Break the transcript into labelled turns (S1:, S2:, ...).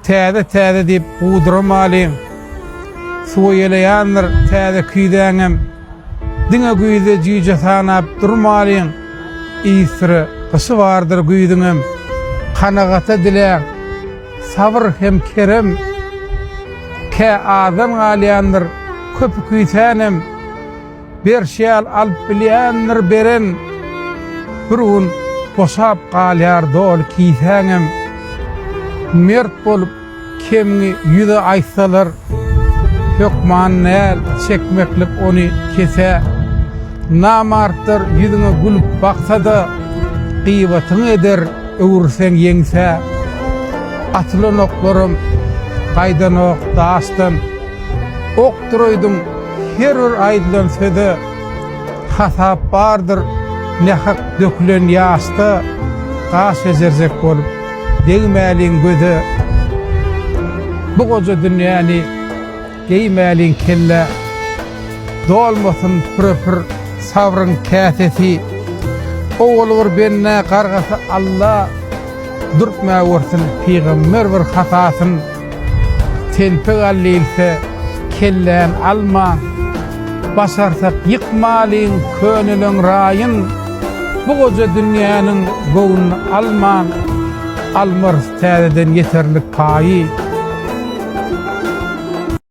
S1: täze diýip gudurmalyn. Suwa ýeleýändir täze küýdäňem. Diňe güýde jüýje sanap durmalyn. Isri gysy bardyr güýdüňem. Kanagata diläň. Sabr hem kerem. Ke adam galyandır köpü küýtänem. Bir şeýal alyp bilýändir beren. Burun boşap galýar dol kiýtänem. Mert bolup kemni ýüze aýsalar hökman näl çekmeklik ony kese. Namartdyr ýüzüňe gülüp baksada gıybatyň eder öwürseň ýeňse. Atylan oklarym gaýdan ok daşdan okduroydum her bir aýdylan söze hasap bardyr nähak dökülen ýaşda gaş ezerzek bolup degmäliň göze bu goja dünýäni geýmäliň kelle dolmasyn pür sabryň käsesi oğulur benne gargasy Allah durpma wursun peýgamber bir hatasyn telpe gallilse kellen alma başarsak yıkmalın könülün rayın bu koca dünyanın goğunu alma almar täzeden yeterlik payı